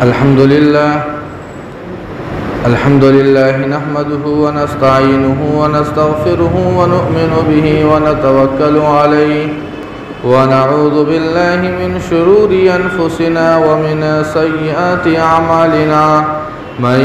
अल्हम्दुलिल्लाह नहमदुहु व नस्तईनुहु व नस्तगफिरुहु व नु'मिनु बिही व नतवक्कलु अलैहि व नऊज़ु बिल्लाहि मिन शुरूरि अनफुसिना व मिन सय्यिआति अमालिना मन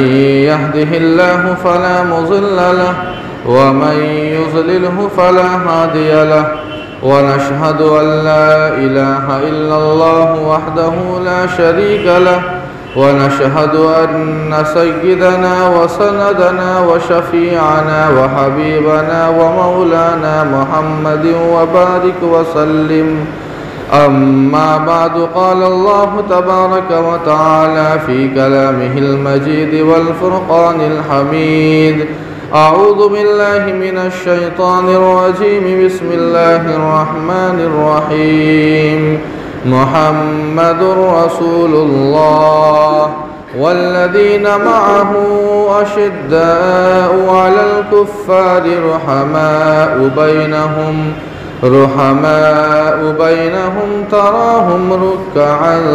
यहदिहिल्लाहु फला मुज़िल्ल लहु व मन युज़लिल्हु फला हादिय लहु व नशहदु अन ला इलाहा इल्लल्लाहु वहदहु ला शरीक लहु व नशहदु अन्न सय्यिदना व सनदना व शफीअना व हबीबना व मौलाना मुहम्मदिन व बारिक व सल्लिम। अम्मा बादु क़ाल अल्लाहु तबारक व तआला फ़ी कलामिहिल मजीद वल फ़ुरक़ानिल हमीद। अऊज़ु बिल्लाहि मिनश शैतानिर रजीम। बिस्मिल्लाहिर रहमानिर रहीम। मुहम्मदुर रसूलुल्लाह वल्लज़ीन मअहु अशिद्दाउ अलल कुफ़्फ़ारि रुहमाउ बैनहुम तराहुम रुक्कअन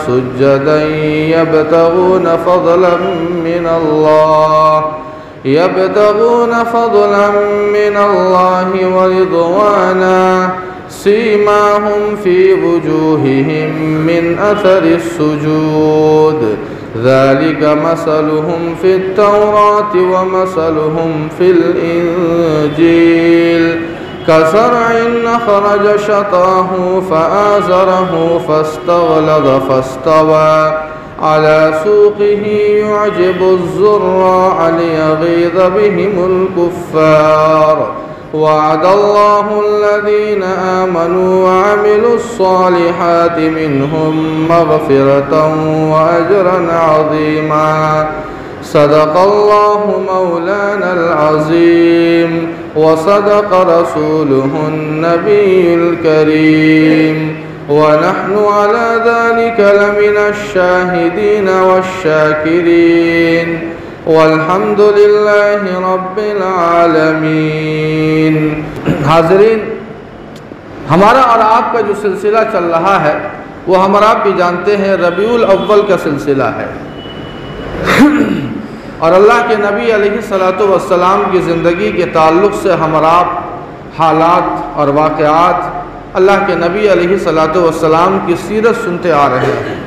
सुज्जदन यब्तगून फ़ज़लन मिनल्लाहि व रिज़वाना सीमाहुम फ़ी वुजूहिहिम मिन अथरिस सुजूद ज़ालिका मसलुहुम फ़ित तौराति व मसलुहुम फ़िल इंजील कज़रअइन अख़रज शताहु फ़आज़रहु फ़स्तग़लज़ फ़स्तवा अला सूक़िही युअजिबुज़्ज़ुर्राअ लियग़ीज़ बिहिमुल कुफ़्फ़ार। वअदल्लाहु अल्लज़ीना आमनू व अमिलुस्सालिहाति मिनहुम मग़फ़िरतन व अजरन अज़ीमा। सदक़ल्लाहु मौलानल अज़ीम व सदक़ रसूलुहुन नबियुल करीम व नहनु अला ज़ालिका लमिनश शाहिदीन वश्शाकिरीन वल्हम्दुलिल्लाहि रब्बिल आलमीन। हाज़रीन, हमारा और आपका जो सिलसिला चल रहा है वो हम और आप भी जानते हैं रबीउल अव्वल का सिलसिला है और अल्लाह के नबी अलैहिस्सलातु वस्सलाम की ज़िंदगी के ताल्लुक़ से हम और आप हालात और वाक़यात अल्लाह के नबी अलैहिस्सलातु वस्सलाम की सीरत सुनते आ रहे हैं।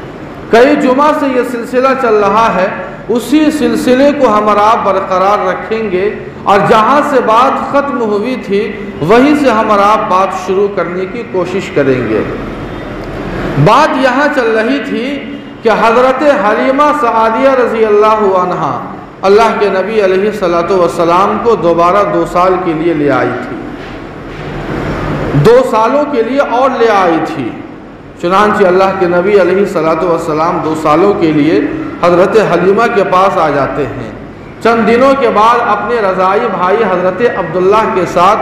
कई जुमा से ये सिलसिला चल रहा है, उसी सिलसिले को हम और आप बरकरार रखेंगे और जहाँ से बात ख़त्म हुई थी वहीं से हम और आप बात शुरू करने की कोशिश करेंगे। बात यहाँ चल रही थी कि हज़रत हलीमा सआदिया रज़ी अल्लाहु अन्हा अल्लाह के नबी अलैहिस्सलातु वस्सलाम को दोबारा 2 साल के लिए ले आई थी, 2 सालों के लिए और ले आई थी। चुनांचे अल्लाह के नबी अलैहिस्सलातु वस्सलाम 2 सालों के लिए हज़रत हलीमा के पास आ जाते हैं। चंद दिनों के बाद अपने रज़ाई भाई हज़रत अब्दुल्लाह के साथ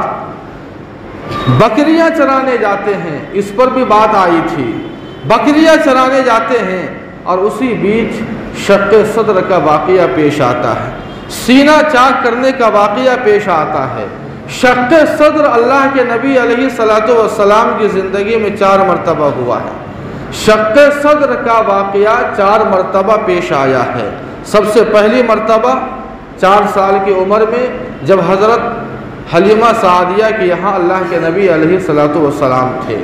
बकरियां चराने जाते हैं। इस पर भी बात आई थी, बकरियां चराने जाते हैं और उसी बीच शक़्क़े सद्र का वाक़या पेश आता है, सीना चाक करने का वाक़या पेश आता है। शक़्क़े सद्र अल्लाह के नबी अलैहिस्सलातु वस्सलाम की ज़िंदगी में 4 मरतबा हुआ है। शक़्क़े सद्र का वाक़या 4 मरतबा पेश आया है। सबसे पहली मरतबा 4 साल की उम्र में जब हज़रत हलीमा सादिया के यहाँ अल्लाह के नबी अलैहिस्सलातु वस्सलाम थे,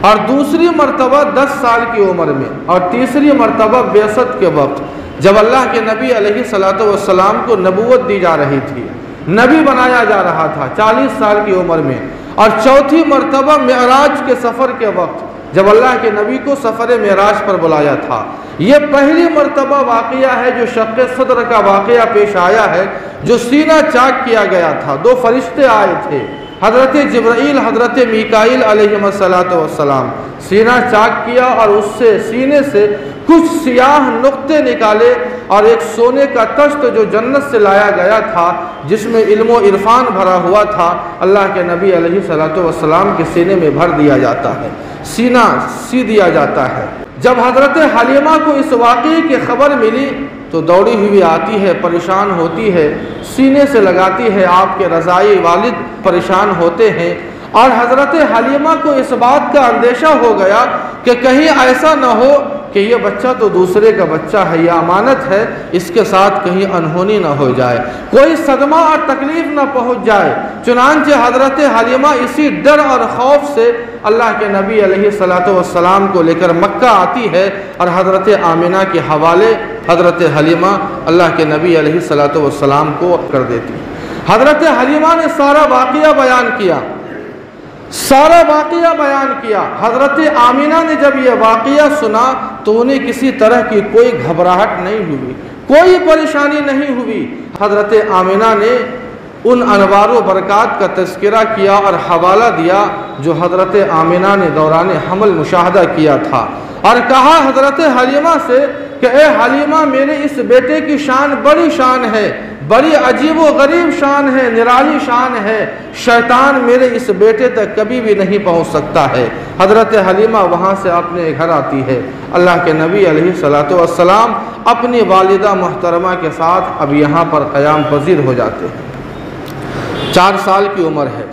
और दूसरी मरतबा 10 साल की उम्र में, और तीसरी मरतबा बेसत के वक्त जब अल्लाह के नबी अलैहिस्सलातु वस्सलाम को नबूवत दी जा रही थी, नबी बनाया जा रहा था 40 साल की उम्र में, और चौथी मरतबा मेराज के सफ़र के वक्त जब अल्लाह के नबी को सफ़र मेराज पर बुलाया था। ये पहली मरतबा वाक़या है जो शक़्क़े सद्र का वाक़या पेश आया है, जो सीना चाक किया गया था। 2 फरिश्ते आए थे, हज़रत जिब्राईल हज़रत मीकाईल अलैहिस्सलातु वस्सलाम, सीना चाक किया और उससे सीने से कुछ सियाह नुक्ते निकाले और एक सोने का तश्त जो जन्नत से लाया गया था जिसमें इल्म व इरफान भरा हुआ था, अल्लाह के नबी अलैहिस्सलातु वस्सलाम के सीने में भर दिया जाता है, सीना सी दिया जाता है। जब हज़रत हलीमा को इस वाक़ये की खबर मिली तो दौड़ी हुई आती है, परेशान होती है, सीने से लगाती है, आपके रज़ाई वालिद परेशान होते हैं और हज़रत हलीमा को इस बात का अंदेशा हो गया कि कहीं ऐसा न हो कि कि ये बच्चा तो दूसरे का बच्चा है, यह अमानत है, इसके साथ कहीं अनहोनी ना हो जाए, कोई सदमा और तकलीफ ना पहुंच जाए। चुनांचे हज़रत हलीमा इसी डर और खौफ से अल्लाह के नबी अलैहिस्सलातु वस्सलाम को लेकर मक्का आती है और हज़रत आमिना के हवाले हज़रत हलीमा अल्लाह के नबी अलैहिस्सलातु वस्सलाम को कर देती। हज़रत हलीमा ने सारा वाक़या बयान किया, सारा वाक़या बयान किया। हज़रत आमिना ने जब यह वाक़या सुना तो उन्हें किसी तरह की कोई घबराहट नहीं हुई, कोई परेशानी नहीं हुई। हज़रत आमिना ने उन अनवार व बरक़ात का तज़किरा किया और हवाला दिया जो हज़रत आमिना ने दौरान हमल मुशाहदा किया था, और कहा हज़रत हलीमा से कि ए हलीमा, मेरे इस बेटे की शान बड़ी शान है, बड़ी अजीब व गरीब शान है, निराली शान है, शैतान मेरे इस बेटे तक कभी भी नहीं पहुंच सकता है। हज़रत हलीमा वहाँ से अपने घर आती है। अल्लाह के नबी अलैहिस्सलातु वस्सलाम अपनी वालिदा मोहतरमा के साथ अब यहाँ पर क़याम पज़ीर हो जाते हैं। 4 साल की उम्र है,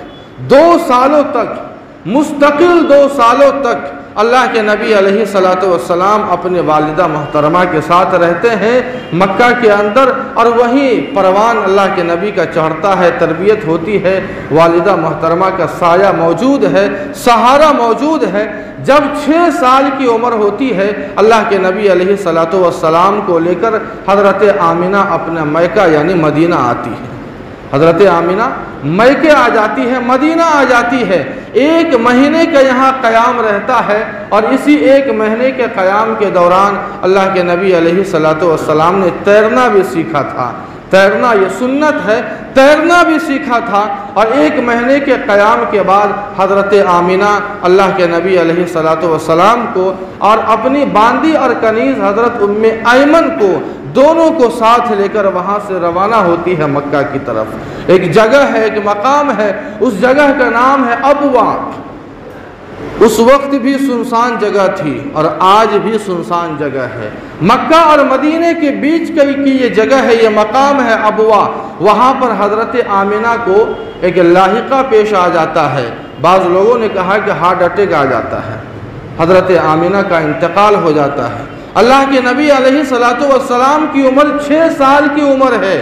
2 सालों तक मुस्तकिल 2 सालों तक अल्लाह के नबी अलैहिस्सलातु वस्सलाम अपने वालिदा मोहतरमा के साथ रहते हैं मक्का के अंदर, और वहीं परवान अल्लाह के नबी का चढ़ता है, तरबियत होती है, वालिदा मोहतरमा का साया मौजूद है, सहारा मौजूद है। जब 6 साल की उम्र होती है अल्लाह के नबी अलैहिस्सलातु वस्सलाम को लेकर हज़रत आमिना अपना मैका यानी मदीना आती है। हज़रत आमिना मैके आ जाती है, मदीना आ जाती है। 1 महीने का यहाँ क़याम रहता है, और इसी 1 महीने के क़याम के दौरान अल्लाह के नबी अलैहिस्सलातु वस्सलाम ने तैरना भी सीखा था। तैरना ये सुन्नत है, तैरना भी सीखा था। और 1 महीने के क़याम के बाद हज़रत आमिना अल्लाह के नबी अलैहिस्सलातु वस्सलाम को और अपनी बांदी और कनीज़ हज़रत उम्मे ऐमन को, दोनों को साथ लेकर वहाँ से रवाना होती है मक्का की तरफ। एक जगह है, एक मकाम है, उस जगह का नाम है अबवा। उस वक्त भी सुनसान जगह थी और आज भी सुनसान जगह है। मक्का और मदीने के बीच की ये जगह है, ये मकाम है अबवा। वहाँ पर हज़रत आमिना को एक लाहिका पेश आ जाता है। बाज़ लोगों ने कहा कि हार्ट अटैक आ जाता है, हज़रत आमिना का इंतकाल हो जाता है। अल्लाह के नबी अलैहिस्सलातु वस्सलाम की उम्र 6 साल की उम्र है।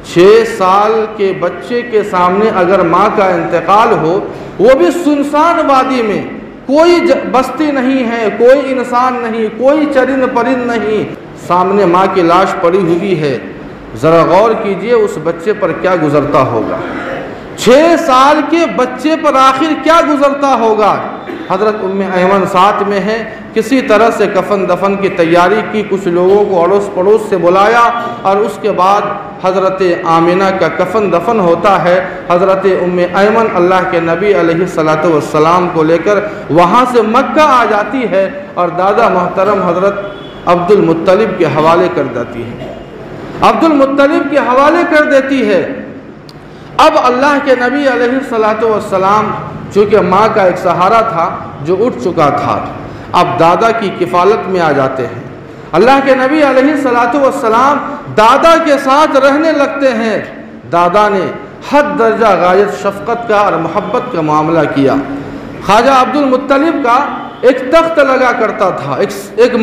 6 साल के बच्चे के सामने अगर माँ का इंतकाल हो, वो भी सुनसान वादी में, कोई बस्ती नहीं है, कोई इंसान नहीं, कोई चरिंद परिंद नहीं, सामने माँ की लाश पड़ी हुई है। ज़रा गौर कीजिए उस बच्चे पर क्या गुजरता होगा, 6 साल के बच्चे पर आखिर क्या गुजरता होगा। हज़रत उम्मे ऐमन साथ में है, किसी तरह से कफन दफन की तैयारी की, कुछ लोगों को अड़ोस पड़ोस से बुलाया, और उसके बाद हज़रत आमिना का कफन दफन होता है। हज़रत उम्मे ऐमन अल्लाह के नबी अलैहिस्सलातु वस्सलाम को लेकर वहाँ से मक्का आ जाती है और दादा मोहतरम हज़रत अब्दुल मुत्तलिब के हवाले कर देती है, अब्दुल मुत्तलिब के हवाले कर देती है। अब अल्लाह के नबी अलैहिस्सलातु वस्सलाम, चूँकि माँ का एक सहारा था जो उठ चुका था, अब दादा की किफ़ालत में आ जाते हैं। अल्लाह के नबी अलैहिस्सलातु वस्सलाम दादा के साथ रहने लगते हैं। दादा ने हद दर्जा गायत शफ़क़त का और मोहब्बत का मामला किया। ख्वाजा अब्दुल मुत्तलिब का एक तख्त लगा करता था, एक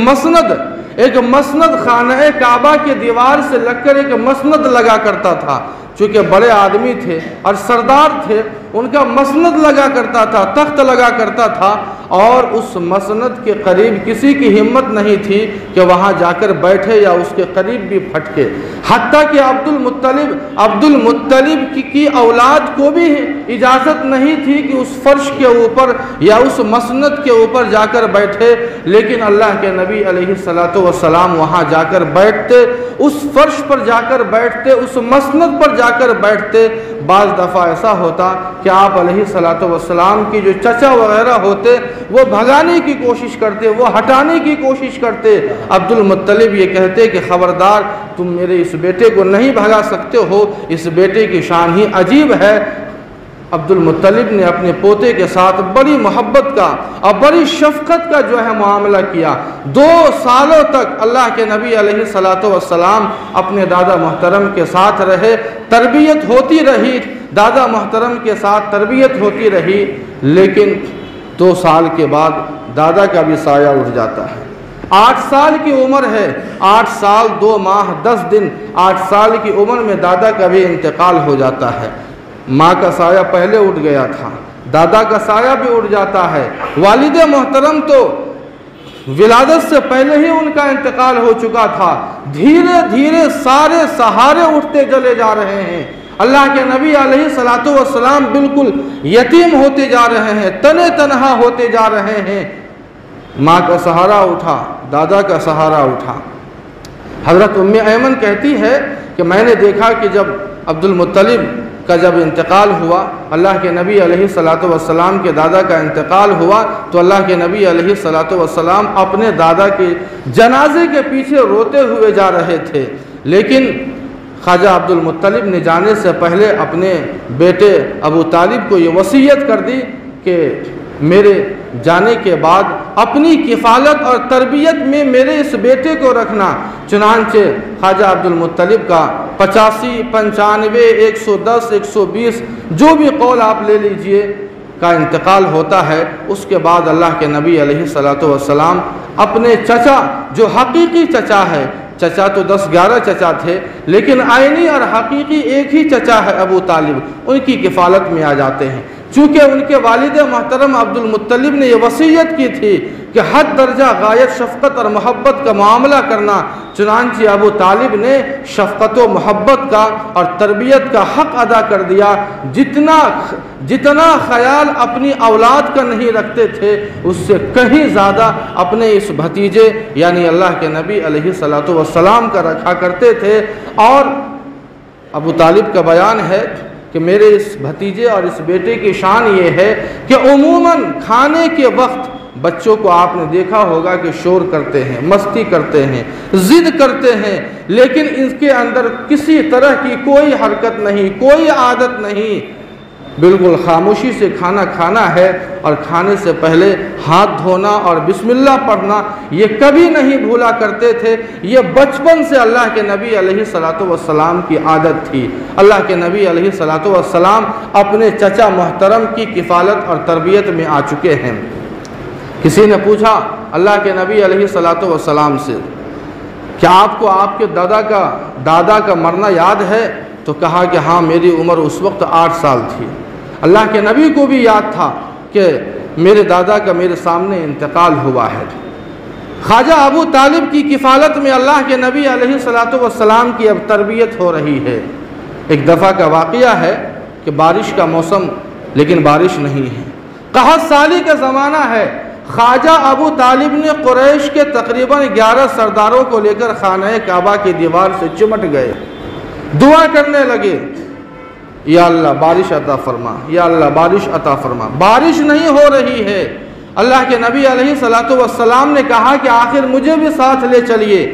मसनद खाना काबा के दीवार से लगकर एक मसनद लगा करता था। चूँकि बड़े आदमी थे और सरदार थे, उनका मसनद लगा करता था, तख्त लगा करता था, और उस मसनद के करीब किसी की हिम्मत नहीं थी कि वहाँ जाकर बैठे या उसके करीब भी फटके। हत्ता कि अब्दुल मुत्तलिब की औलाद को भी इजाज़त नहीं थी कि उस फर्श के ऊपर या उस मसनद के ऊपर जाकर बैठे, लेकिन अल्लाह के नबी अलैहिस्सलातु वस्सलाम वहाँ जाकर बैठते, उस फर्श पर जाकर बैठते, उस मसनद पर जाकर बैठते। बाज़ दफ़ा ऐसा होता कि आप अलैहिस्सलातु वस्सलाम की जो चचा वगैरह होते वो भगाने की कोशिश करते, वो हटाने की कोशिश करते। अब्दुल मुत्तलिब ये कहते कि ख़बरदार, तुम मेरे इस बेटे को नहीं भगा सकते हो, इस बेटे की शान ही अजीब है। अब्दुल मुत्तलिब ने अपने पोते के साथ बड़ी मोहब्बत का और बड़ी शफ़क़त का जो है मामला किया। 2 सालों तक अल्लाह के नबी अलैहिस्सलातु वस्सलाम अपने दादा मोहतरम के साथ रहे, तरबियत होती रही, दादा मोहतरम के साथ तरबियत होती रही। लेकिन 2 साल के बाद दादा का भी साया उठ जाता है। 8 साल की उम्र है, 8 साल 2 माह 10 दिन, 8 साल की उम्र में दादा का भी इंतकाल हो जाता है। माँ का साया पहले उठ गया था, दादा का साया भी उठ जाता है। वालिद मोहतरम तो विलादत से पहले ही उनका इंतकाल हो चुका था। धीरे धीरे सारे सहारे उठते चले जा रहे हैं। अल्लाह के नबी अलैहिस्सलातु वस्सलाम बिल्कुल यतीम होते जा रहे हैं, तने तनहा होते जा रहे हैं। माँ का सहारा उठा, दादा का सहारा उठा। हज़रत उम्मे ऐमन कहती है कि मैंने देखा कि जब अब्दुल मुत्तलिब का जब इंतकाल हुआ, अल्लाह के नबी अलैहिस्सलातु वस्सलाम के दादा का इंतकाल हुआ, तो अल्लाह के नबी अलैहिस्सलातु वस्सलाम अपने दादा के जनाजे के पीछे रोते हुए जा रहे थे। लेकिन ख्वाजा अब्दुल मुत्तलिब ने जाने से पहले अपने बेटे अबू तालिब को ये वसीयत कर दी कि मेरे जाने के बाद अपनी किफ़ालत और तरबियत में मेरे इस बेटे को रखना। चुनांचे ख्वाजा अब्दुल मुत्तलिब का 85, 95, 110, 120 जो भी कौल आप ले लीजिए का इंतकाल होता है। उसके बाद अल्लाह के नबी अलैहिस्सलातु वस्सलाम अपने चचा, जो हकीकी चचा है, चचा तो 10-11 चचा थे, लेकिन आइनी और हकीकी एक ही चचा है अबू तालिब, उनकी किफ़ालत में आ जाते हैं। चूँकि उनके वालिद मोहतरम अब्दुल मुत्तलिब ने यह वसीयत की थी कि हद दर्जा गायत शफ़क़त और मोहब्बत का मामला करना, चुनांचे अबू तालिब ने शफ़क़त व मोहब्बत का और तरबियत का हक़ अदा कर दिया। जितना ख्याल अपनी औलाद का नहीं रखते थे, उससे कहीं ज़्यादा अपने इस भतीजे यानी अल्लाह के नबी अलैहिस्सलातु वस्सलाम का रखा करते थे। और अबू तालिब का बयान है कि मेरे इस भतीजे और इस बेटे की शान ये है कि उमूमन खाने के वक्त बच्चों को आपने देखा होगा कि शोर करते हैं, मस्ती करते हैं, ज़िद करते हैं, लेकिन इसके अंदर किसी तरह की कोई हरकत नहीं, कोई आदत नहीं। बिल्कुल खामोशी से खाना खाना है और खाने से पहले हाथ धोना और बिस्मिल्लाह पढ़ना ये कभी नहीं भूला करते थे। ये बचपन से अल्लाह के नबी अलैहिस्सलातु वस्सलाम की आदत थी। अल्लाह के नबी अलैहिस्सलातु वस्सलाम अपने चचा मोहतरम की किफ़ालत और तरबियत में आ चुके हैं। किसी ने पूछा अल्लाह के नबी अलैहिस्सलातु वस्सलाम से, क्या आपको आपके दादा का मरना याद है? तो कहा कि हाँ, मेरी उम्र उस वक्त 8 साल थी। अल्लाह के नबी को भी याद था कि मेरे दादा का मेरे सामने इंतकाल हुआ है। ख्वाजा अबू तालिब की किफ़ालत में अल्लाह के नबी अलैहिस्सलातु वस्सलाम की अब तरबियत हो रही है। एक दफ़ा का वाक़या है कि बारिश का मौसम, लेकिन बारिश नहीं है, कहत साली का ज़माना है। ख्वाजा अबू तालिब ने कुरैश के तकरीबन 11 सरदारों को लेकर खाना काबा की दीवार से चिमट गए, दुआ करने लगे, या अल्लाह बारिश अता फरमा, या अल्लाह बारिश अता फरमा। बारिश नहीं हो रही है। अल्लाह के नबी अलैहिस्सलातु वस्सलाम ने कहा कि आखिर मुझे भी साथ ले चलिए।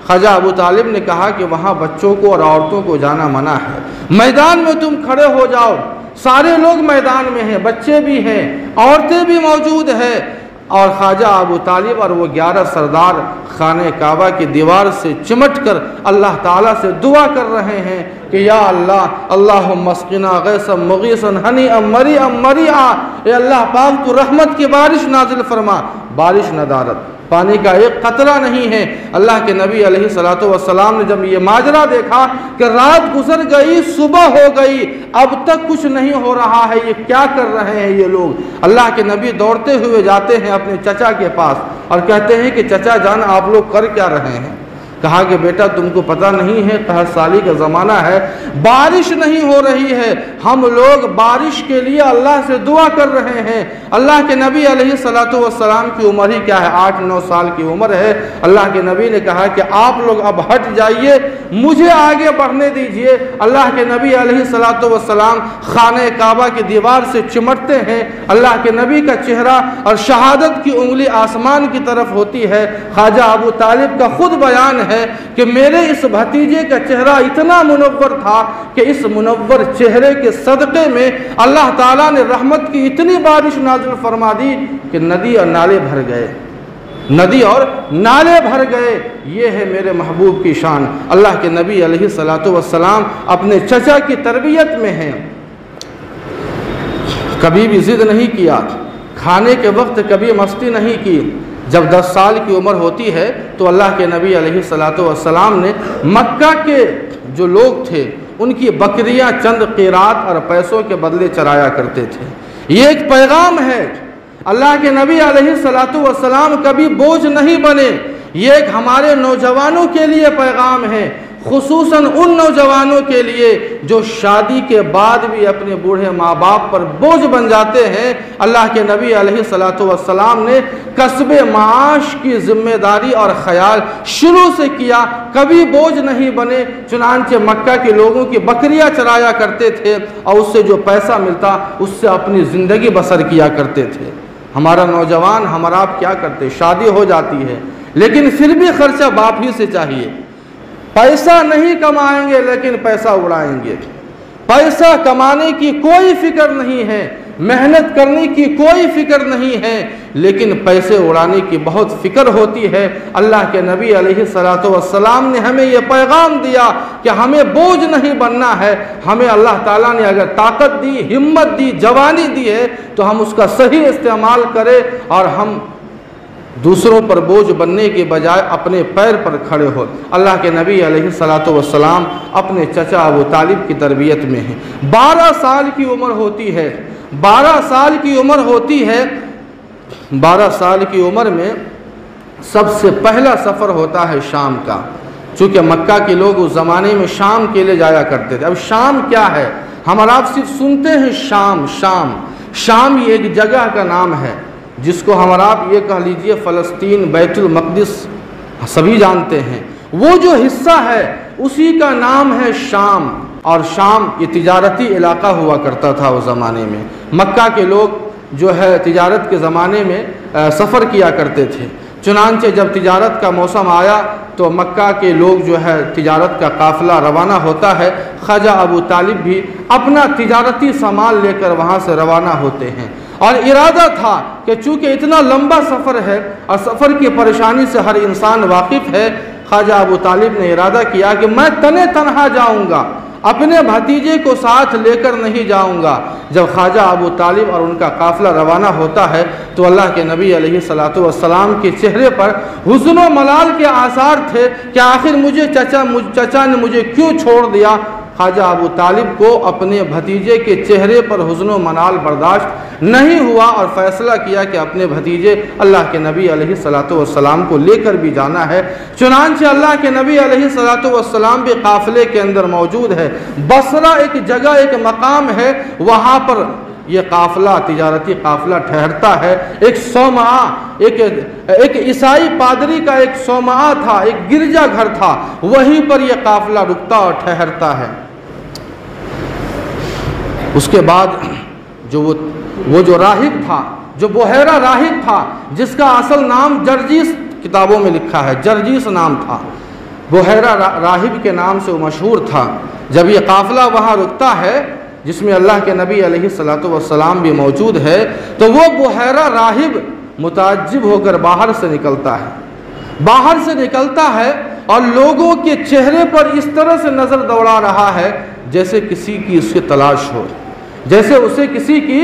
ख्वाजा अबू तालिब ने कहा कि वहाँ बच्चों को और औरतों को जाना मना है, मैदान में तुम खड़े हो जाओ। सारे लोग मैदान में हैं, बच्चे भी हैं, औरतें भी मौजूद हैं। और ख्वाजा अबू तालिब और वो 11 सरदार खाने काबा की दीवार से चिमट कर अल्लाह ताला से दुआ कर रहे हैं कि या अल्लाह, अल्लाहुम्मा अस्क़िना गैसन मुग़ीसन हनीअन मरीअन मरीआ, ए अल्लाह पाक तू रहमत की बारिश नाजिल फरमा। बारिश नदारत, पानी का एक कतरा नहीं है। अल्लाह के नबी अलैहिस्सलातु वस्सलाम ने जब ये माजरा देखा कि रात गुजर गई, सुबह हो गई, अब तक कुछ नहीं हो रहा है, ये क्या कर रहे हैं ये लोग। अल्लाह के नबी दौड़ते हुए जाते हैं अपने चचा के पास और कहते हैं कि चचा जान, आप लोग कर क्या रहे हैं? कहा कि बेटा तुमको पता नहीं है, कहत साली का ज़माना है, बारिश नहीं हो रही है, हम लोग बारिश के लिए अल्लाह से दुआ कर रहे हैं। अल्लाह के नबी अलैहिस्सलातु वस्सलाम की उम्र ही क्या है, 8-9 साल की उम्र है। अल्लाह के नबी ने कहा कि आप लोग अब हट जाइए, मुझे आगे बढ़ने दीजिए। अल्लाह के नबी अलैहिस्सलातु वस्सलाम खाने काबा की दीवार से चिमटते हैं। अल्लाह के नबी का चेहरा और शहादत की उंगली आसमान की तरफ होती है। ख्वाजा अबू तालिब का खुद बयान है कि मेरे इस भतीजे का चेहरा इतना मुनव्वर था कि इस मुनव्वर चेहरे के सदक़े में अल्लाह ताला ने रहमत की इतनी बारिश नाज़िल फरमा दी कि नदी और नाले भर गए, नदी और नाले भर गए। ये है मेरे महबूब की शान। अल्लाह के नबी अलैहिस्सलातु वस्सलाम अपने चचा की तरबियत में हैं। कभी भी ज़िद नहीं किया, खाने के वक्त कभी मस्ती नहीं की, जब 10 साल की उम्र होती है तो अल्लाह के नबी अलैहिस्सलातु वस्सलाम ने मक्का के जो लोग थे उनकी बकरियां चंद क़ीरात और पैसों के बदले चराया करते थे। ये एक पैगाम है, अल्लाह के नबी अलैहिस्सलातु वस्सलाम कभी बोझ नहीं बने। ये एक हमारे नौजवानों के लिए पैगाम है, खुसूसन उन नौजवानों के लिए जो शादी के बाद भी अपने बूढ़े माँ बाप पर बोझ बन जाते हैं। अल्लाह के नबी अलैहिस्सलातु वस्सलाम ने कस्बे माश की जिम्मेदारी और ख्याल शुरू से किया, कभी बोझ नहीं बने। चुनांचे मक्का के लोगों की बकरियां चराया करते थे और उससे जो पैसा मिलता उससे अपनी ज़िंदगी बसर किया करते थे। हमारा नौजवान हमारा आप क्या करते, शादी हो जाती है लेकिन फिर भी खर्चा बाप ही से चाहिए। पैसा नहीं कमाएंगे लेकिन पैसा उड़ाएंगे। पैसा कमाने की कोई फिक्र नहीं है, मेहनत करने की कोई फिक्र नहीं है, लेकिन पैसे उड़ाने की बहुत फिक्र होती है। अल्लाह के नबी अलैहिस्सलातु वस्सलाम ने हमें यह पैगाम दिया कि हमें बोझ नहीं बनना है। हमें अल्लाह ताला ने अगर ताकत दी, हिम्मत दी, जवानी दी है तो हम उसका सही इस्तेमाल करें और हम दूसरों पर बोझ बनने के बजाय अपने पैर पर खड़े हो। अल्लाह के नबी अलैहिस्सलातु वस्सलाम अपने चचा अबू तालिब की तरबियत में हैं। 12 साल की उम्र होती है, 12 साल की उम्र होती है। 12 साल की उम्र में सबसे पहला सफ़र होता है शाम का, चूँकि मक्का के लोग उस ज़माने में शाम के लिए जाया करते थे। अब शाम क्या है, हम और आप सिर्फ सुनते हैं शाम शाम। शाम ये एक जगह का नाम है जिसको हम और आप ये कह लीजिए फ़लस्तीन, बैतुल मक़दिस सभी जानते हैं। वो जो हिस्सा है उसी का नाम है शाम। और शाम ये तिजारती इलाका हुआ करता था उस ज़माने में। मक्का के लोग जो है तिजारत के ज़माने में सफ़र किया करते थे। चुनांचे जब तिजारत का मौसम आया तो मक्का के लोग जो है तिजारत का काफ़िला रवाना होता है। ख्वाजा अबू तालिब भी अपना तिजारती सामान लेकर वहाँ से रवाना होते हैं और इरादा था कि चूँकि इतना लंबा सफ़र है और सफ़र की परेशानी से हर इंसान वाकिफ़ है, ख्वाजा अबू तालिब ने इरादा किया कि मैं तने तनहा जाऊँगा, अपने भतीजे को साथ लेकर नहीं जाऊँगा। जब ख्वाजा अबू तालिब और उनका काफ़िला रवाना होता है तो अल्लाह के नबी अलैहिस्सलातु वस्सलाम के चेहरे पर हुज़्न व मलाल के आसार थे कि आखिर मुझे चचा ने मुझे क्यों छोड़ दिया। ख्वाजा अबू तालिब को अपने भतीजे के चेहरे पर हुज़्न व मलाल बर्दाश्त नहीं हुआ और फ़ैसला किया कि अपने भतीजे अल्लाह के नबी अलैहिस्सलातु वस्सलाम को लेकर भी जाना है। चुनांचे अल्लाह के नबी अलैहिस्सलातु वस्सलाम भी काफ़िले के अंदर मौजूद है। बसरा एक जगह, एक मकाम है, वहाँ पर यह काफ़िला, तिजारती काफ़िला ठहरता है। एक सौमा, एक ईसाई पादरी का एक सौमा था, एक गिरजा घर था, वहीं पर यह काफ़िला रुकता और ठहरता है। उसके बाद जो वो जो राहिब था, जो बुहैरा राहिब था, जिसका असल नाम जर्जीस किताबों में लिखा है, जर्जीस नाम था, बुहैरा राहिब के नाम से वो मशहूर था। जब ये काफ़िला वहाँ रुकता है जिसमें अल्लाह के नबी अलैहिस्सलातु वस्सलाम भी मौजूद है, तो वो बुहैरा राहिब मुताज्जिब होकर बाहर से निकलता है। बाहर से निकलता है और लोगों के चेहरे पर इस तरह से नज़र दौड़ा रहा है जैसे किसी की उसकी तलाश हो, जैसे उसे किसी की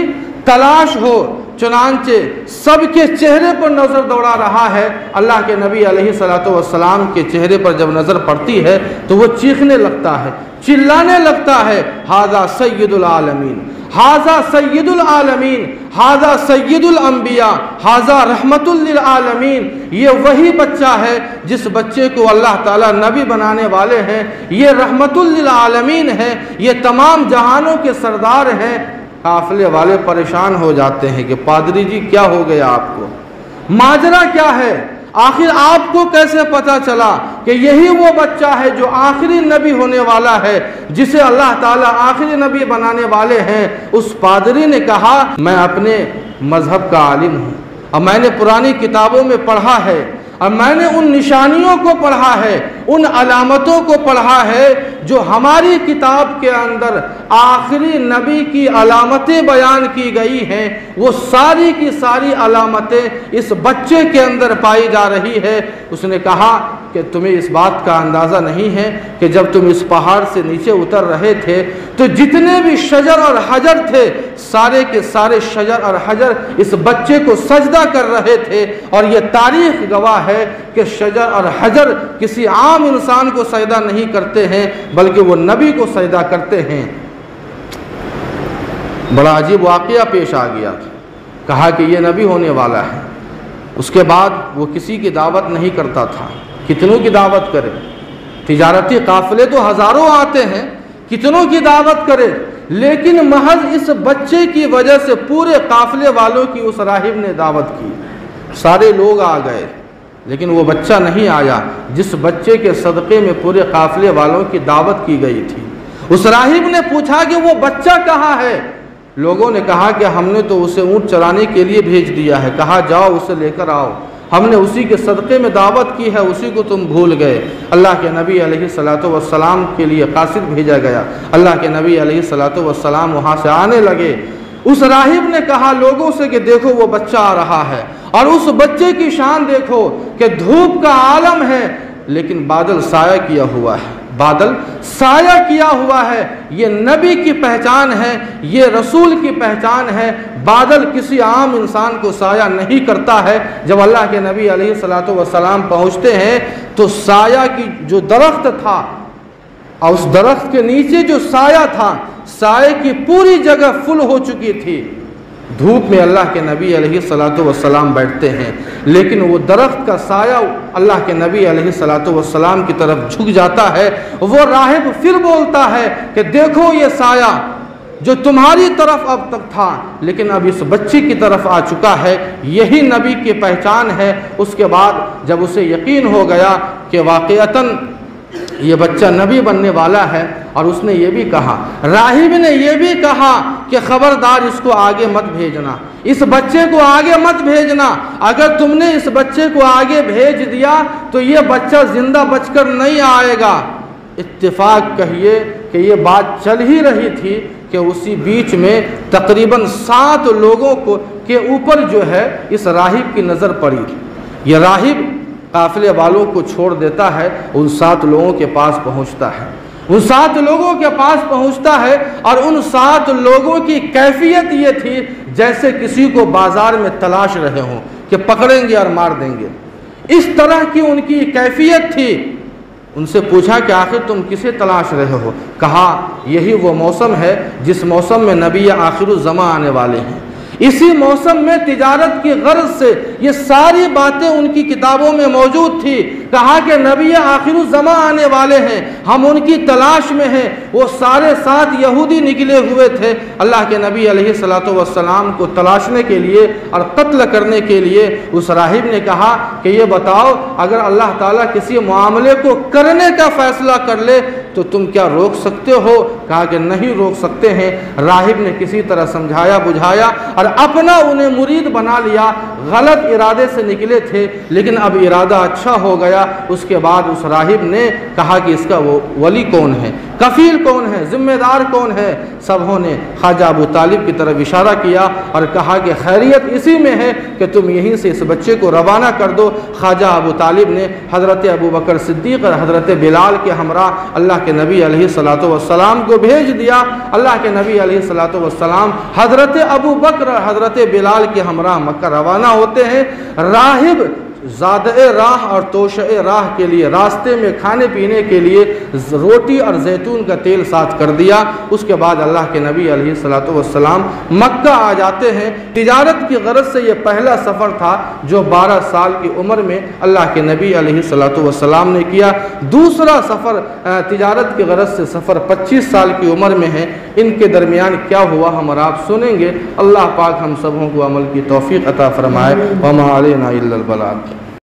तलाश हो। चुनांचे सबके चेहरे पर नज़र दौड़ा रहा है। अल्लाह के नबी अलैहिस्सलातु वस्सलाम के चेहरे पर जब नज़र पड़ती है तो वो चीखने लगता है, चिल्लाने लगता है, हाज़ा सय्यदुल आलमीन, हाज़ा सय्यदुल आलमीन, हाज़ा सय्यदुल अंबिया, हाज़ा रहमतुल लिल आलमीन। ये वही बच्चा है जिस बच्चे को अल्लाह ताला नबी बनाने वाले हैं। ये रहमतुल लिल आलमीन है, ये तमाम जहानों के सरदार हैं। काफ़िले वाले परेशान हो जाते हैं कि पादरी जी क्या हो गया आपको, माजरा क्या है, आखिर आपको कैसे पता चला कि यही वो बच्चा है जो आखिरी नबी होने वाला है, जिसे अल्लाह ताला आखिरी नबी बनाने वाले हैं। उस पादरी ने कहा, मैं अपने मज़हब का आलिम हूँ और मैंने पुरानी किताबों में पढ़ा है और मैंने उन निशानियों को पढ़ा है, उन अलामतों को पढ़ा है जो हमारी किताब के अंदर आखिरी नबी की अलामतें बयान की गई हैं। वो सारी की सारी अलामतें इस बच्चे के अंदर पाई जा रही है। उसने कहा कि तुम्हें इस बात का अंदाज़ा नहीं है कि जब तुम इस पहाड़ से नीचे उतर रहे थे तो जितने भी शजर और हजर थे, सारे के सारे शजर और हजर इस बच्चे को सजदा कर रहे थे। और ये तारीख गवाह है कि शजर और हजर किसी आम इंसान को सजदा नहीं करते हैं, बल्कि वो नबी को सजदा करते हैं। बड़ा अजीब वाक़या पेश आ गया, कहा कि ये नबी होने वाला है। उसके बाद वो किसी की दावत नहीं करता था। कितनों की दावत करे? तिजारती काफ़िले तो हज़ारों आते हैं, कितनों की दावत करे? लेकिन महज इस बच्चे की वजह से पूरे काफ़िले वालों की उस राहिब ने दावत की। सारे लोग आ गए, लेकिन वो बच्चा नहीं आया जिस बच्चे के सदक़े में पूरे काफ़िले वालों की दावत की गई थी। उस राहिब ने पूछा कि वो बच्चा कहाँ है? लोगों ने कहा कि हमने तो उसे ऊँट चराने के लिए भेज दिया है, कहा जाओ उसे लेकर आओ, हमने उसी के सदक़े में दावत की है, उसी को तुम भूल गए। अल्लाह के नबी अलैहिस्सलातु वस्सलाम के लिए कासिद भेजा गया। अल्लाह के नबी अलैहिस्सलातु वस्सलाम वहाँ से आने लगे। उस राहिब ने कहा लोगों से कि देखो वो बच्चा आ रहा है, और उस बच्चे की शान देखो कि धूप का आलम है लेकिन बादल साया किया हुआ है, बादल साया किया हुआ है। ये नबी की पहचान है, ये रसूल की पहचान है। बादल किसी आम इंसान को साया नहीं करता है। जब अल्लाह के नबी अलैहिस्सलातु वस्सलाम पहुँचते हैं तो साया की जो दरख्त था और उस दरख्त के नीचे जो साया था, साये की पूरी जगह फुल हो चुकी थी। धूप में अल्लाह के नबी अलैहिस्सलातु वस्सलाम बैठते हैं, लेकिन वो दरख्त का साया अल्लाह के नबी अलैहिस्सलातु वस्सलाम की तरफ झुक जाता है। वो राहिब फिर बोलता है कि देखो ये साया जो तुम्हारी तरफ अब तक था, लेकिन अब इस बच्चे की तरफ आ चुका है, यही नबी की पहचान है। उसके बाद जब उसे यकीन हो गया कि वाक़अतन ये बच्चा नबी बनने वाला है, और उसने ये भी कहा, राहिब ने ये भी कहा कि ख़बरदार इसको आगे मत भेजना, इस बच्चे को आगे मत भेजना। अगर तुमने इस बच्चे को आगे भेज दिया तो ये बच्चा ज़िंदा बचकर नहीं आएगा। इत्तेफाक कहिए कि ये बात चल ही रही थी कि उसी बीच में तकरीबन 7 लोगों को के ऊपर जो है इस राहिब की नज़र पड़ी। ये राहिब काफ़िले वालों को छोड़ देता है, उन 7 लोगों के पास पहुंचता है। उन 7 लोगों के पास पहुंचता है और उन 7 लोगों की कैफियत ये थी जैसे किसी को बाजार में तलाश रहे हों कि पकड़ेंगे और मार देंगे। इस तरह की उनकी कैफियत थी। उनसे पूछा कि आखिर तुम किसे तलाश रहे हो? कहा यही वो मौसम है जिस मौसम में नबी आखिरुज़्ज़मा आने वाले हैं। इसी मौसम में तिजारत की गर्ज से ये सारी बातें उनकी किताबों में मौजूद थी। कहा कि नबी आखिरुज़्ज़मा आने वाले हैं, हम उनकी तलाश में हैं। वो सारे 7 यहूदी निकले हुए थे अल्लाह के नबी अलैहिस्सलातु वस्सलाम को तलाशने के लिए और कत्ल करने के लिए। उस राहिब ने कहा कि ये बताओ, अगर अल्लाह ताला किसी मामले को करने का फ़ैसला कर ले तो तुम क्या रोक सकते हो? कहा कि नहीं रोक सकते हैं। राहिब ने किसी तरह समझाया बुझाया और अपना उन्हें मुरीद बना लिया। गलत इरादे से निकले थे, लेकिन अब इरादा अच्छा हो गया। उसके बाद उस राहिब ने कहा कि इसका वो वली कौन है, कफ़ील कौन है, ज़िम्मेदार कौन है? सबों ने ख्वाजा अबू तालिब की तरफ इशारा किया और कहा कि खैरियत इसी में है कि तुम यहीं से इस बच्चे को रवाना कर दो। ख्वाजा अबू तालिब ने हज़रत अबू बकर सिद्दीक़ और हज़रत बिलाल के हमरा अल्लाह के नबी अलैहिस्सलातु वस्सलाम को भेज दिया। अल्लाह के नबी अलैहिस्सलातु वस्सलाम हज़रत अबू बकर और हज़रत बिलाल के हमरा मक्का रवाना होते हैं। राहिब ज़ादे राह और तोशे राह के लिए रास्ते में खाने पीने के लिए रोटी और जैतून का तेल साथ कर दिया। उसके बाद अल्लाह के नबी अलैहिस्सलातु वस्सलाम मक्का आ जाते हैं। तिजारत की गरज से ये पहला सफ़र था जो 12 साल की उम्र में अल्लाह के नबी अलैहिस्सलातु वस्सलाम ने किया। दूसरा सफ़र तिजारत की गरज से सफ़र 25 साल की उम्र में है। इनके दरमियान क्या हुआ हम और आप सुनेंगे। अल्लाह पाक हम सबों को अमल की तौफीक अता फरमाए। वमा अलैना इल्लल बलाग।